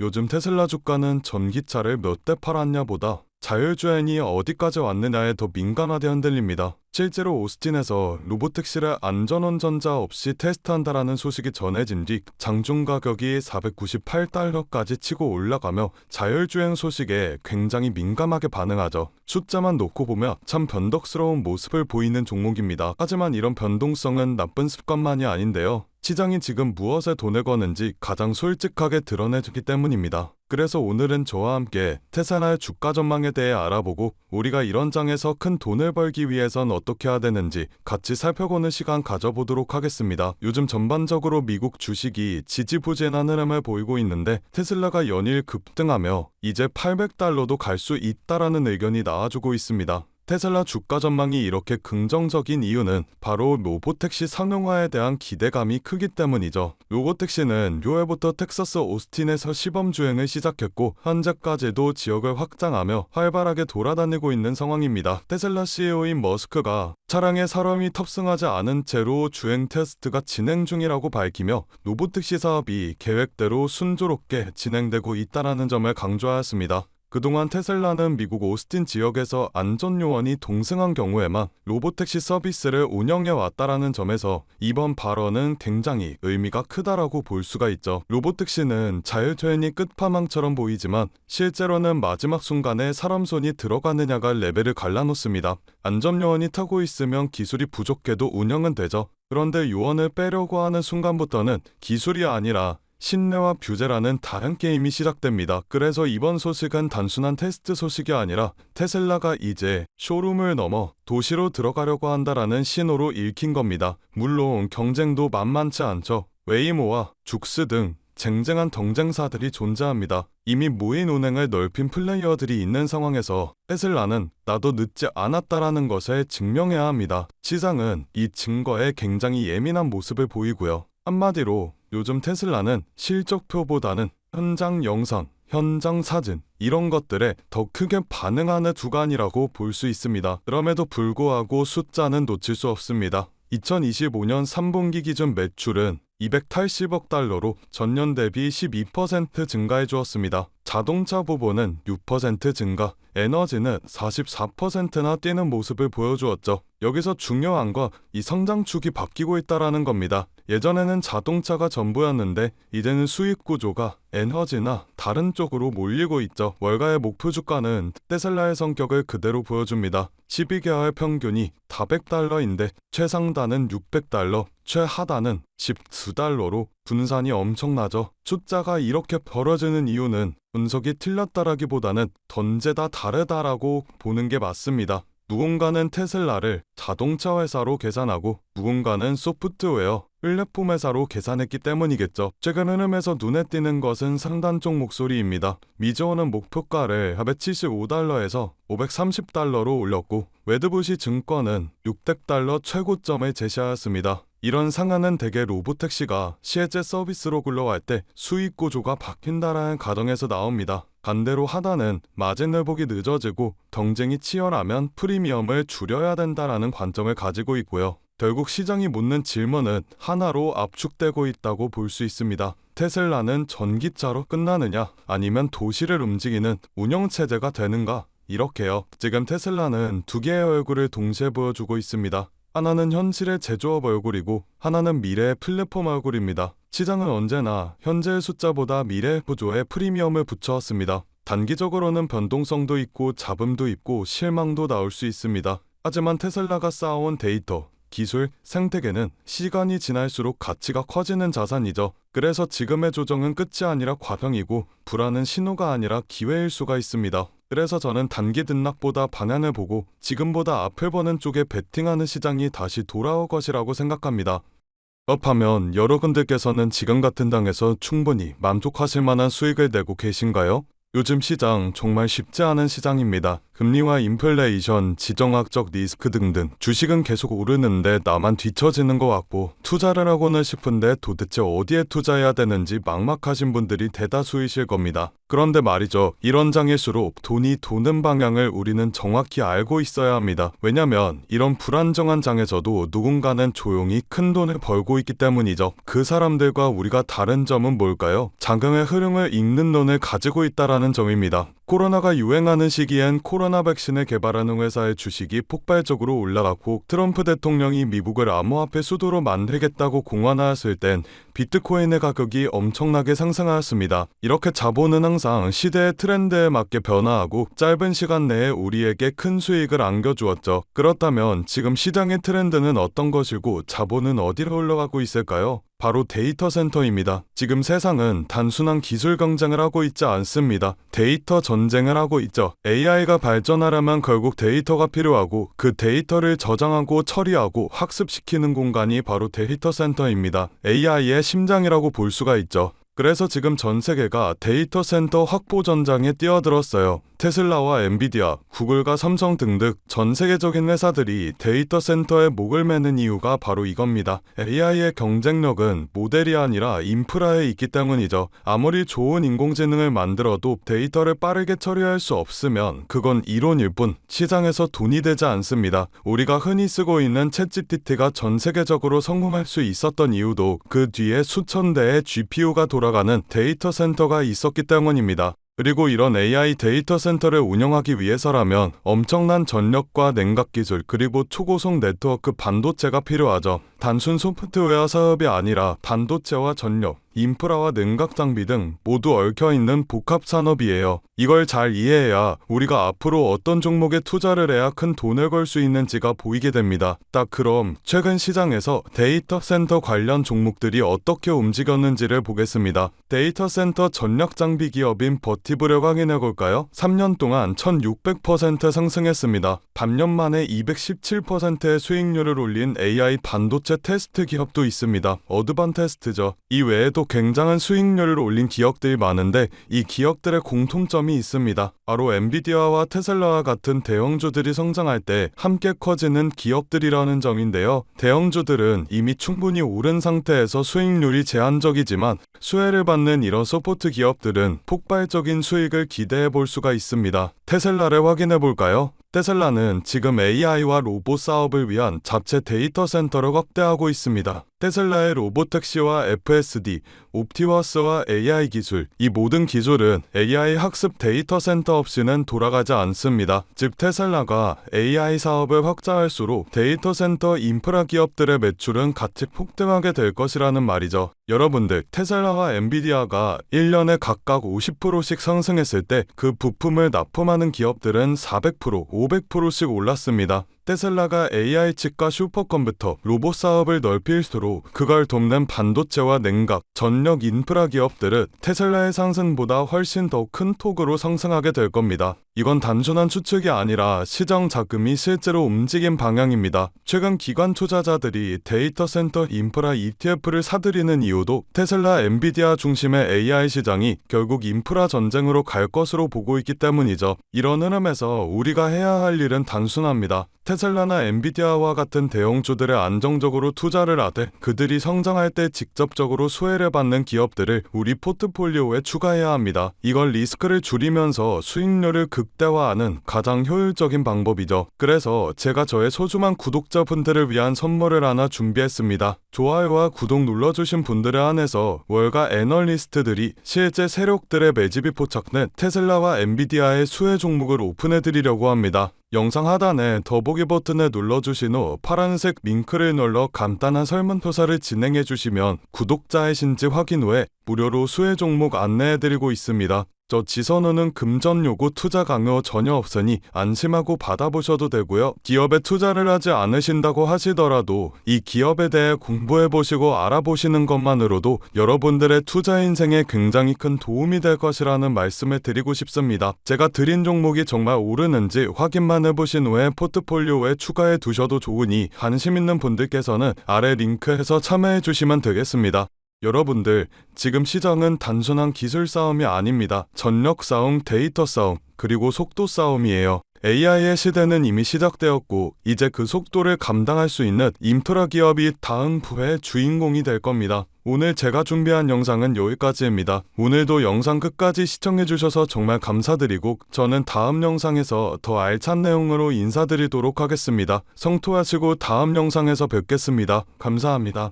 요즘 테슬라 주가는 전기차를 몇 대 팔았냐보다 자율주행이 어디까지 왔느냐에 더 민감하게 흔들립니다. 실제로 오스틴에서 로보택시를 안전운전자 없이 테스트한다라는 소식이 전해진 뒤 장중 가격이 498달러까지 치고 올라가며 자율주행 소식에 굉장히 민감하게 반응하죠. 숫자만 놓고 보면 참 변덕스러운 모습을 보이는 종목입니다. 하지만 이런 변동성은 나쁜 습관만이 아닌데요. 시장이 지금 무엇에 돈을 거는지 가장 솔직하게 드러내주기 때문입니다. 그래서 오늘은 저와 함께 테슬라의 주가 전망에 대해 알아보고 우리가 이런 장에서 큰 돈을 벌기 위해선 어떻게 해야 되는지 같이 살펴보는 시간 가져보도록 하겠습니다. 요즘 전반적으로 미국 주식이 지지부진한 흐름을 보이고 있는데 테슬라가 연일 급등하며 이제 800달러도 갈 수 있다라는 의견이 나와주고 있습니다. 테슬라 주가 전망이 이렇게 긍정적인 이유는 바로 로보택시 상용화에 대한 기대감이 크기 때문이죠. 로보택시는 묘해부터 텍사스 오스틴에서 시범 주행을 시작했고 현재까지도 지역을 확장하며 활발하게 돌아다니고 있는 상황입니다. 테슬라 CEO인 머스크가 차량에 사람이 탑승하지 않은 채로 주행 테스트가 진행 중이라고 밝히며 로보택시 사업이 계획대로 순조롭게 진행되고 있다는 점을 강조하였습니다. 그동안 테슬라는 미국 오스틴 지역에서 안전요원이 동승한 경우에만 로보택시 서비스를 운영해왔다라는 점에서 이번 발언은 굉장히 의미가 크다라고 볼 수가 있죠. 로보택시는 자율주행이 끝판왕처럼 보이지만 실제로는 마지막 순간에 사람 손이 들어가느냐가 레벨을 갈라놓습니다. 안전요원이 타고 있으면 기술이 부족해도 운영은 되죠. 그런데 요원을 빼려고 하는 순간부터는 기술이 아니라 신뢰와 뷰제라는 다른 게임이 시작됩니다. 그래서 이번 소식은 단순한 테스트 소식이 아니라 테슬라가 이제 쇼룸을 넘어 도시로 들어가려고 한다라는 신호로 읽힌 겁니다. 물론 경쟁도 만만치 않죠. 웨이모와 죽스 등 쟁쟁한 경쟁사들이 존재합니다. 이미 무인 운행을 넓힌 플레이어들이 있는 상황에서 테슬라는 나도 늦지 않았다라는 것을 증명해야 합니다. 시장은 이 증거에 굉장히 예민한 모습을 보이고요. 한마디로 요즘 테슬라는 실적표보다는 현장 영상, 현장 사진 이런 것들에 더 크게 반응하는 주간이라고 볼 수 있습니다. 그럼에도 불구하고 숫자는 놓칠 수 없습니다. 2025년 3분기 기준 매출은 280억 달러로 전년 대비 12% 증가해 주었습니다. 자동차 부분은 6% 증가, 에너지는 44%나 뛰는 모습을 보여주었죠. 여기서 중요한 건 이 성장축이 바뀌고 있다는 겁니다. 예전에는 자동차가 전부였는데 이제는 수익 구조가 에너지나 다른 쪽으로 몰리고 있죠. 월가의 목표 주가는 테슬라의 성격을 그대로 보여줍니다. 12개월 평균이 400달러인데 최상단은 600달러, 최하단은 12달러로 분산이 엄청나죠. 숫자가 이렇게 벌어지는 이유는 분석이 틀렸다라기보다는 던제다 다르다라고 보는 게 맞습니다. 누군가는 테슬라를 자동차 회사로 계산하고 누군가는 소프트웨어, 플랫폼 회사로 계산했기 때문이겠죠. 최근 흐름에서 눈에 띄는 것은 상단 쪽 목소리입니다. 미저어는 목표가를 475달러에서 530달러로 올렸고 웨드부시 증권은 600달러 최고점을 제시하였습니다. 이런 상한은 대개 로보택시가 실제 서비스로 굴러갈 때 수익 구조가 바뀐다라는 가정에서 나옵니다. 반대로 하단은 마진 회복이 늦어지고 경쟁이 치열하면 프리미엄을 줄여야 된다라는 관점을 가지고 있고요. 결국 시장이 묻는 질문은 하나로 압축되고 있다고 볼 수 있습니다. 테슬라는 전기차로 끝나느냐 아니면 도시를 움직이는 운영체제가 되는가? 이렇게요. 지금 테슬라는 두 개의 얼굴을 동시에 보여주고 있습니다. 하나는 현실의 제조업 얼굴이고 하나는 미래의 플랫폼 얼굴입니다. 시장은 언제나 현재의 숫자보다 미래의 구조에 프리미엄을 붙여왔습니다. 단기적으로는 변동성도 있고 잡음도 있고 실망도 나올 수 있습니다. 하지만 테슬라가 쌓아온 데이터, 기술, 생태계는 시간이 지날수록 가치가 커지는 자산이죠. 그래서 지금의 조정은 끝이 아니라 과정이고 불안은 신호가 아니라 기회일 수가 있습니다. 그래서 저는 단기 등락보다 방향을 보고 지금보다 앞을 보는 쪽에 베팅하는 시장이 다시 돌아올 것이라고 생각합니다. 그렇다면 여러분들께서는 지금 같은 당에서 충분히 만족하실 만한 수익을 내고 계신가요? 요즘 시장 정말 쉽지 않은 시장입니다. 금리와 인플레이션, 지정학적 리스크 등등 주식은 계속 오르는데 나만 뒤처지는 것 같고 투자를 하고는 싶은데 도대체 어디에 투자해야 되는지 막막하신 분들이 대다수이실 겁니다. 그런데 말이죠. 이런 장일수록 돈이 도는 방향을 우리는 정확히 알고 있어야 합니다. 왜냐면 이런 불안정한 장에서도 누군가는 조용히 큰 돈을 벌고 있기 때문이죠. 그 사람들과 우리가 다른 점은 뭘까요? 장의 흐름을 읽는 눈을 가지고 있다라는 점입니다. 코로나가 유행하는 시기엔 코로나 백신을 개발하는 회사의 주식이 폭발적으로 올라갔고, 트럼프 대통령이 미국을 암호화폐 수도로 만들겠다고 공언하였을 땐 비트코인의 가격이 엄청나게 상승하였습니다. 이렇게 자본은 항상 시대의 트렌드에 맞게 변화하고 짧은 시간 내에 우리에게 큰 수익을 안겨주었죠. 그렇다면 지금 시장의 트렌드는 어떤 것이고 자본은 어디로 흘러가고 있을까요? 바로 데이터 센터입니다. 지금 세상은 단순한 기술 경쟁을 하고 있지 않습니다. 데이터 전쟁을 하고 있죠. AI가 발전하려면 결국 데이터가 필요하고, 그 데이터를 저장하고 처리하고 학습시키는 공간이 바로 데이터 센터입니다. AI의 심장이라고 볼 수가 있죠. 그래서 지금 전 세계가 데이터 센터 확보 전장에 뛰어들었어요. 테슬라와 엔비디아, 구글과 삼성 등등 전 세계적인 회사들이 데이터 센터에 목을 매는 이유가 바로 이겁니다. AI의 경쟁력은 모델이 아니라 인프라에 있기 때문이죠. 아무리 좋은 인공지능을 만들어도 데이터를 빠르게 처리할 수 없으면 그건 이론일 뿐 시장에서 돈이 되지 않습니다. 우리가 흔히 쓰고 있는 챗GPT가 전 세계적으로 성공할 수 있었던 이유도 그 뒤에 수천 대의 GPU가 돌아가는 데이터 센터가 있었기 때문입니다. 그리고 이런 AI 데이터 센터를 운영하기 위해서라면 엄청난 전력과 냉각 기술, 그리고 초고속 네트워크 반도체가 필요하죠. 단순 소프트웨어 사업이 아니라 반도체와 전력, 인프라와 냉각 장비 등 모두 얽혀있는 복합 산업이에요. 이걸 잘 이해해야 우리가 앞으로 어떤 종목에 투자를 해야 큰 돈을 벌 수 있는지가 보이게 됩니다. 딱 그럼 최근 시장에서 데이터 센터 관련 종목들이 어떻게 움직였는지를 보겠습니다. 데이터 센터 전력 장비 기업인 버티브를 확인해 볼까요? 3년 동안 1600% 상승했습니다. 반년 만에 217%의 수익률을 올린 AI 반도체 테스트 기업도 있습니다. 어드반테스트죠. 이 외에도 굉장한 수익률을 올린 기업들이 많은데 이 기업들의 공통점이 있습니다. 바로 엔비디아와 테슬라와 같은 대형주들이 성장할 때 함께 커지는 기업들이라는 점인데요. 대형주들은 이미 충분히 오른 상태에서 수익률이 제한적이지만 수혜를 받는 이런 서포트 기업들은 폭발적인 수익을 기대해 볼 수가 있습니다. 테슬라를 확인해 볼까요? 테슬라는 지금 AI와 로봇 사업을 위한 자체 데이터 센터를 확대하고 있습니다. 테슬라의 로보택시와 FSD, 옵티머스와 AI 기술, 이 모든 기술은 AI 학습 데이터 센터 없이는 돌아가지 않습니다. 즉 테슬라가 AI 사업을 확장할수록 데이터 센터 인프라 기업들의 매출은 같이 폭등하게 될 것이라는 말이죠. 여러분들, 테슬라와 엔비디아가 1년에 각각 50%씩 상승했을 때 그 부품을 납품하는 기업들은 400%, 500%씩 올랐습니다. 테슬라가 AI 칩과 슈퍼컴퓨터, 로봇 사업을 넓힐수록 그걸 돕는 반도체와 냉각, 전력 인프라 기업들은 테슬라의 상승보다 훨씬 더 큰 폭으로 상승하게 될 겁니다. 이건 단순한 추측이 아니라 시장 자금이 실제로 움직인 방향입니다. 최근 기관 투자자들이 데이터 센터 인프라 ETF를 사들이는 이유도 테슬라, 엔비디아 중심의 AI 시장이 결국 인프라 전쟁으로 갈 것으로 보고 있기 때문이죠. 이런 흐름에서 우리가 해야 할 일은 단순합니다. 테슬라나 엔비디아와 같은 대형주들에 안정적으로 투자를 하되 그들이 성장할 때 직접적으로 수혜를 받는 기업들을 우리 포트폴리오에 추가해야 합니다. 이걸 리스크를 줄이면서 수익률을 극대화하는 가장 효율적인 방법이죠. 그래서 제가 저의 소중한 구독자분들을 위한 선물을 하나 준비했습니다. 좋아요와 구독 눌러주신 분들에 한해서 월가 애널리스트들이 실제 세력들의 매집이 포착된 테슬라와 엔비디아의 수혜 종목을 오픈해드리려고 합니다. 영상 하단에 더보기 버튼을 눌러주신 후 파란색 링크를 눌러 간단한 설문조사를 진행해주시면 구독자이신지 확인 후에 무료로 수혜 종목 안내해드리고 있습니다. 저 지선우는 금전 요구 투자 강요 전혀 없으니 안심하고 받아보셔도 되고요. 기업에 투자를 하지 않으신다고 하시더라도 이 기업에 대해 공부해보시고 알아보시는 것만으로도 여러분들의 투자 인생에 굉장히 큰 도움이 될 것이라는 말씀을 드리고 싶습니다. 제가 드린 종목이 정말 오르는지 확인만 해보신 후에 포트폴리오에 추가해 두셔도 좋으니 관심 있는 분들께서는 아래 링크에서 참여해 주시면 되겠습니다. 여러분들, 지금 시장은 단순한 기술 싸움이 아닙니다. 전력 싸움, 데이터 싸움, 그리고 속도 싸움이에요. AI의 시대는 이미 시작되었고 이제 그 속도를 감당할 수 있는 인프라 기업이 다음 부의 주인공이 될 겁니다. 오늘 제가 준비한 영상은 여기까지입니다. 오늘도 영상 끝까지 시청해주셔서 정말 감사드리고 저는 다음 영상에서 더 알찬 내용으로 인사드리도록 하겠습니다. 성토하시고 다음 영상에서 뵙겠습니다. 감사합니다.